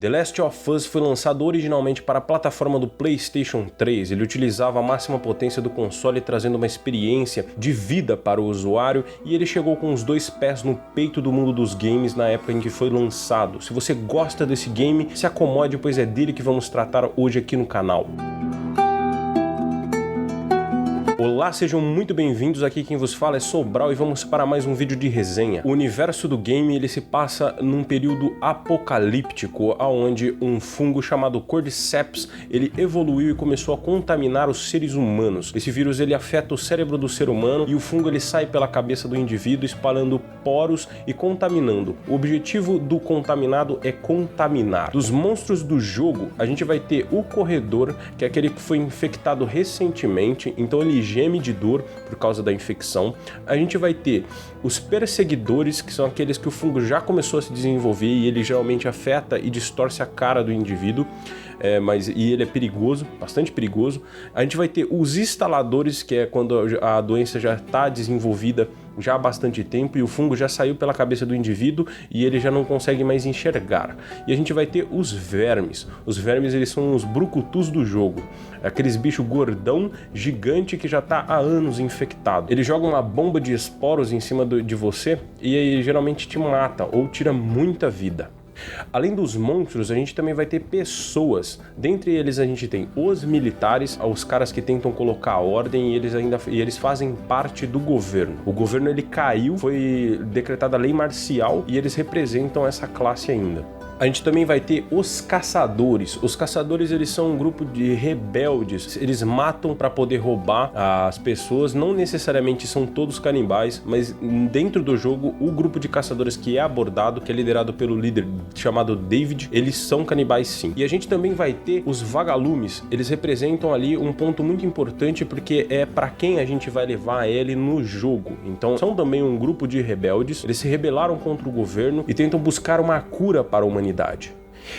The Last of Us foi lançado originalmente para a plataforma do PlayStation 3. Ele utilizava a máxima potência do console, trazendo uma experiência de vida para o usuário, e ele chegou com os dois pés no peito do mundo dos games na época em que foi lançado. Se você gosta desse game, se acomode, pois é dele que vamos tratar hoje aqui no canal. Olá, sejam muito bem-vindos, aqui quem vos fala é Sobral e vamos para mais um vídeo de resenha. O universo do game ele se passa num período apocalíptico, onde um fungo chamado Cordyceps ele evoluiu e começou a contaminar os seres humanos. Esse vírus ele afeta o cérebro do ser humano e o fungo ele sai pela cabeça do indivíduo, espalhando poros e contaminando. O objetivo do contaminado é contaminar. Dos monstros do jogo, a gente vai ter o Corredor, que é aquele que foi infectado recentemente, então ele geme de dor por causa da infecção. A gente vai ter os Perseguidores, que são aqueles que o fungo já começou a se desenvolver e ele geralmente afeta e distorce a cara do indivíduo, e ele é perigoso, bastante perigoso. A gente vai ter os Instaladores, que é quando a doença já está desenvolvida já há bastante tempo e o fungo já saiu pela cabeça do indivíduo e ele já não consegue mais enxergar. E a gente vai ter os Vermes. Os Vermes eles são os brucutus do jogo, aqueles bichos gordão, gigante que já está há anos infectado. Ele joga uma bomba de esporos em cima de você e aí geralmente te mata ou tira muita vida. Além dos monstros, a gente também vai ter pessoas. Dentre eles a gente tem os militares, os caras que tentam colocar a ordem e eles fazem parte do governo. O governo ele caiu, foi decretada a lei marcial e eles representam essa classe ainda. A gente também vai ter os Caçadores. Os Caçadores eles são um grupo de rebeldes. Eles matam para poder roubar as pessoas. Não necessariamente são todos canibais, mas dentro do jogo o grupo de caçadores que é abordado, que é liderado pelo líder chamado David, eles são canibais sim. E a gente também vai ter os Vagalumes. Eles representam ali um ponto muito importante porque é para quem a gente vai levar ele no jogo. Então são também um grupo de rebeldes. Eles se rebelaram contra o governo e tentam buscar uma cura para a humanidade.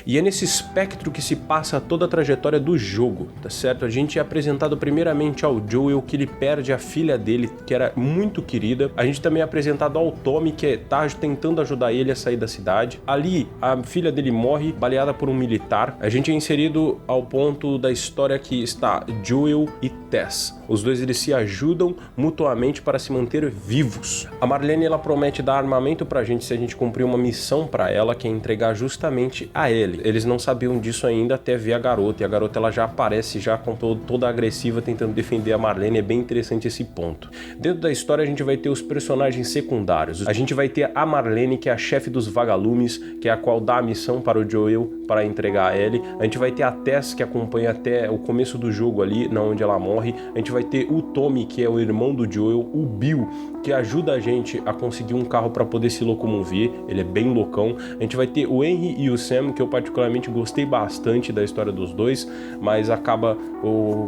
E é nesse espectro que se passa toda a trajetória do jogo, tá certo? A gente é apresentado primeiramente ao Joel, que ele perde a filha dele, que era muito querida. A gente também é apresentado ao Tommy, que tá tentando ajudar ele a sair da cidade. Ali, a filha dele morre, baleada por um militar. A gente é inserido ao ponto da história que está Joel e Tess. Os dois eles se ajudam mutuamente para se manter vivos. A Marlene ela promete dar armamento pra gente se a gente cumprir uma missão pra ela, que é entregar justamente a ele. Eles não sabiam disso ainda até ver a garota, e a garota ela já aparece já com toda agressiva tentando defender a Marlene. É bem interessante esse ponto. Dentro da história a gente vai ter os personagens secundários. A gente vai ter a Marlene, que é a chefe dos Vagalumes, que é a qual dá a missão para o Joel para entregar a Ellie. A gente vai ter a Tess, que acompanha até o começo do jogo ali, onde ela morre. A gente vai ter o Tommy, que é o irmão do Joel, o Bill, que ajuda a gente a conseguir um carro para poder se locomover. Ele é bem loucão. A gente vai ter o Henry e o Sam, que eu particularmente gostei bastante da história dos dois, mas acaba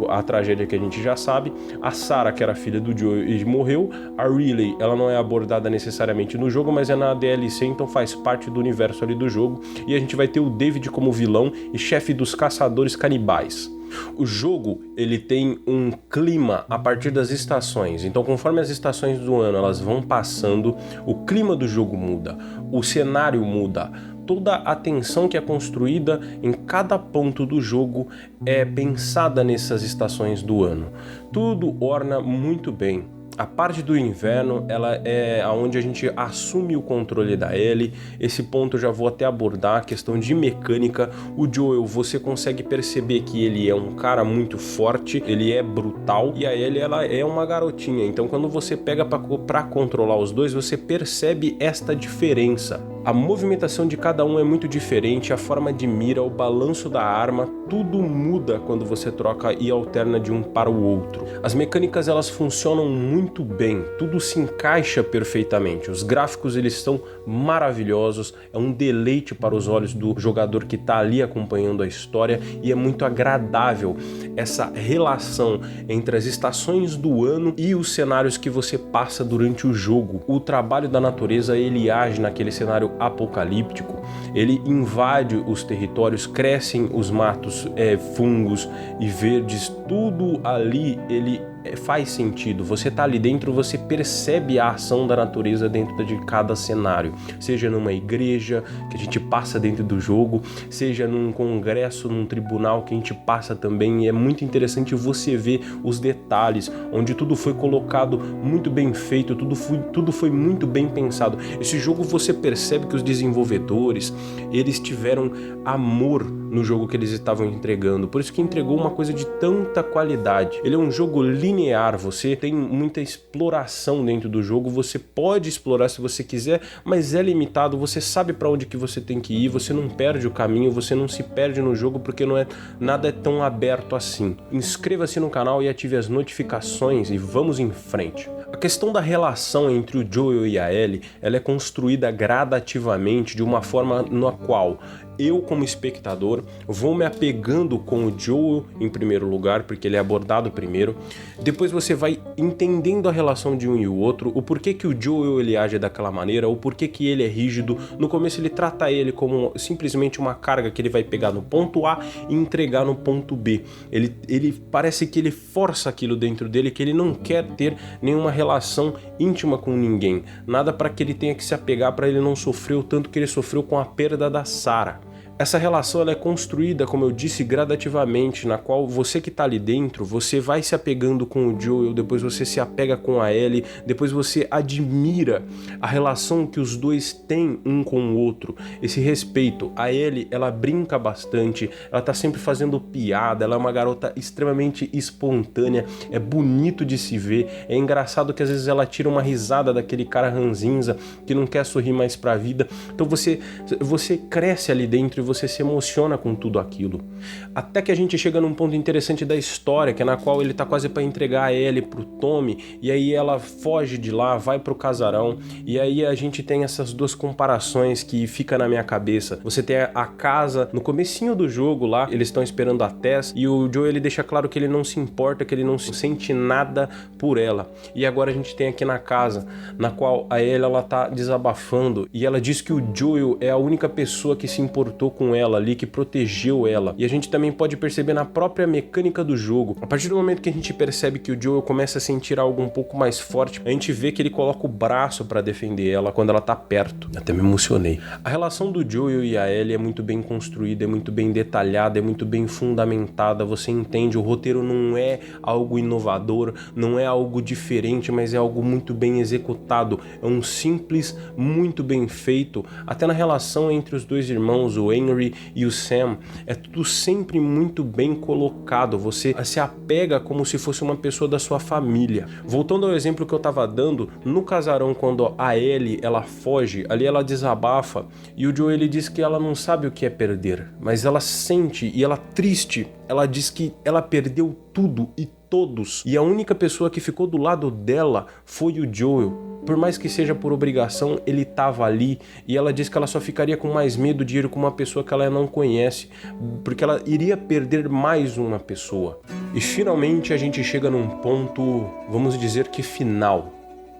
a tragédia que a gente já sabe. A Sarah, que era filha do Joel e morreu. A Riley, ela não é abordada necessariamente no jogo, mas é na DLC, então faz parte do universo ali do jogo. E a gente vai ter o David como vilão e chefe dos caçadores canibais. O jogo ele tem um clima a partir das estações, então conforme as estações do ano elas vão passando, o clima do jogo muda, o cenário muda, toda a tensão que é construída em cada ponto do jogo é pensada nessas estações do ano. Tudo orna muito bem. A parte do inverno, ela é onde a gente assume o controle da Ellie. Esse ponto eu já vou até abordar, a questão de mecânica. O Joel, você consegue perceber que ele é um cara muito forte, ele é brutal, e a Ellie, ela é uma garotinha. Então quando você pega para controlar os dois, você percebe esta diferença. A movimentação de cada um é muito diferente, a forma de mira, o balanço da arma, tudo muda quando você troca e alterna de um para o outro. As mecânicas elas funcionam muito bem, tudo se encaixa perfeitamente. Os gráficos eles são maravilhosos, é um deleite para os olhos do jogador que está ali acompanhando a história e é muito agradável essa relação entre as estações do ano e os cenários que você passa durante o jogo. O trabalho da natureza ele age naquele cenário apocalíptico, ele invade os territórios, crescem os matos, fungos e verdes, tudo ali ele faz sentido. Você tá ali dentro, você percebe a ação da natureza dentro de cada cenário, seja numa igreja que a gente passa dentro do jogo, seja num congresso, num tribunal que a gente passa também, e é muito interessante você ver os detalhes, onde tudo foi colocado muito bem feito, tudo foi muito bem pensado. Esse jogo você percebe que os desenvolvedores, eles tiveram amor no jogo que eles estavam entregando, por isso que entregou uma coisa de tanta qualidade. Ele é um jogo linear, você tem muita exploração dentro do jogo, você pode explorar se você quiser, mas é limitado, você sabe para onde que você tem que ir, você não perde o caminho, você não se perde no jogo porque nada é tão aberto assim. Inscreva-se no canal e ative as notificações e vamos em frente. A questão da relação entre o Joel e a Ellie, ela é construída gradativamente de uma forma na qual eu, como espectador, vou me apegando com o Joel em primeiro lugar, porque ele é abordado primeiro. Depois você vai entendendo a relação de um e o outro, o porquê que o Joel ele age daquela maneira, o porquê que ele é rígido. No começo ele trata ele como simplesmente uma carga que ele vai pegar no ponto A e entregar no ponto B. Ele parece que ele força aquilo dentro dele, que ele não quer ter nenhuma relação íntima com ninguém. Nada para que ele tenha que se apegar, para ele não sofrer o tanto que ele sofreu com a perda da Sarah. Essa relação ela é construída, como eu disse, gradativamente, na qual você que está ali dentro, você vai se apegando com o Joel, depois você se apega com a Ellie, depois você admira a relação que os dois têm um com o outro, esse respeito. A Ellie, ela brinca bastante, ela tá sempre fazendo piada, ela é uma garota extremamente espontânea, é bonito de se ver, é engraçado que às vezes ela tira uma risada daquele cara ranzinza que não quer sorrir mais pra vida. Então você cresce ali dentro e você se emociona com tudo aquilo. Até que a gente chega num ponto interessante da história, que é na qual ele tá quase para entregar a Ellie pro Tommy, e aí ela foge de lá, vai pro casarão, e aí a gente tem essas duas comparações que fica na minha cabeça. Você tem a casa, no comecinho do jogo lá, eles estão esperando a Tess, e o Joe ele deixa claro que ele não se importa, que ele não sente nada por ela. E agora a gente tem aqui na casa, na qual a Ellie ela tá desabafando, e ela diz que o Joel é a única pessoa que se importou com ela ali, que protegeu ela. E a gente também pode perceber na própria mecânica do jogo. A partir do momento que a gente percebe que o Joel começa a sentir algo um pouco mais forte, a gente vê que ele coloca o braço para defender ela quando ela tá perto. Até me emocionei. A relação do Joel e a Ellie é muito bem construída, é muito bem detalhada, é muito bem fundamentada. Você entende, o roteiro não é algo inovador, não é algo diferente, mas é algo muito bem executado. É um simples, muito bem feito. Até na relação entre os dois irmãos, o Henry e o Sam, é tudo sempre muito bem colocado, você se apega como se fosse uma pessoa da sua família. Voltando ao exemplo que eu tava dando, no casarão quando a Ellie ela foge, ali ela desabafa e o Joe ele diz que ela não sabe o que é perder, mas ela sente e ela triste, ela diz que ela perdeu tudo e todos, e a única pessoa que ficou do lado dela foi o Joel. Por mais que seja por obrigação, ele estava ali, e ela diz que ela só ficaria com mais medo de ir com uma pessoa que ela não conhece, porque ela iria perder mais uma pessoa. E finalmente a gente chega num ponto, vamos dizer que final,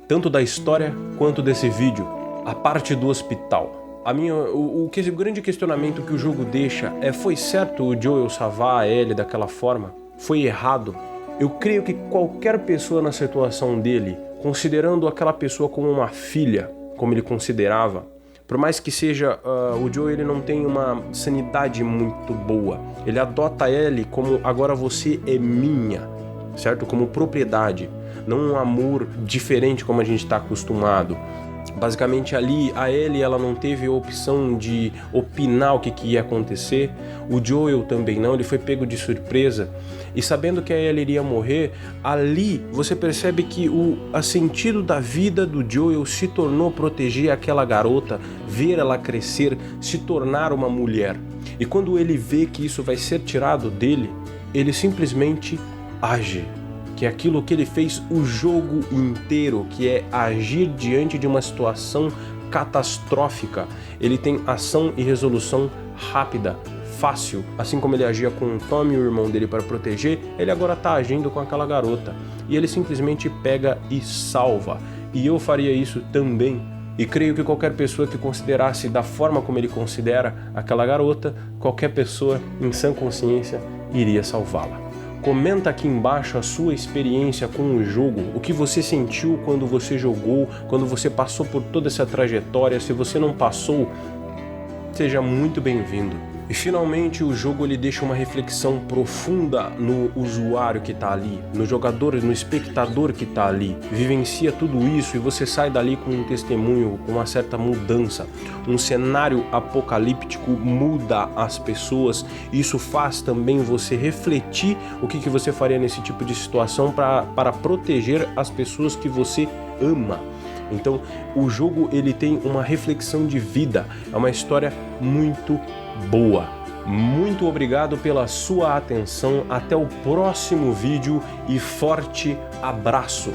tanto da história quanto desse vídeo, a parte do hospital. O grande questionamento que o jogo deixa é: foi certo o Joel salvar a Ellie daquela forma? Foi errado? Eu creio que qualquer pessoa na situação dele, considerando aquela pessoa como uma filha, como ele considerava, por mais que seja, o Joe ele não tem uma sanidade muito boa, ele adota ele como agora você é minha, certo? Como propriedade, não um amor diferente como a gente está acostumado. Basicamente ali a Ellie ela não teve a opção de opinar o que ia acontecer, o Joel também não, ele foi pego de surpresa, e sabendo que a Ellie iria morrer, ali você percebe que o sentido da vida do Joel se tornou proteger aquela garota, ver ela crescer, se tornar uma mulher. E quando ele vê que isso vai ser tirado dele, ele simplesmente age. Que é aquilo que ele fez o jogo inteiro, que é agir diante de uma situação catastrófica. Ele tem ação e resolução rápida, fácil. Assim como ele agia com o Tommy, o irmão dele, para proteger, ele agora está agindo com aquela garota. E ele simplesmente pega e salva. E eu faria isso também. E creio que qualquer pessoa que considerasse da forma como ele considera aquela garota, qualquer pessoa em sã consciência iria salvá-la. Comenta aqui embaixo a sua experiência com o jogo, o que você sentiu quando você jogou, quando você passou por toda essa trajetória. Se você não passou, seja muito bem-vindo. E finalmente o jogo ele deixa uma reflexão profunda no usuário que está ali, no jogador, no espectador que está ali. Vivencia tudo isso e você sai dali com um testemunho, com uma certa mudança. Um cenário apocalíptico muda as pessoas. Isso faz também você refletir o que você faria nesse tipo de situação para proteger as pessoas que você ama. Então o jogo ele tem uma reflexão de vida, é uma história muito boa. Muito obrigado pela sua atenção, até o próximo vídeo e forte abraço!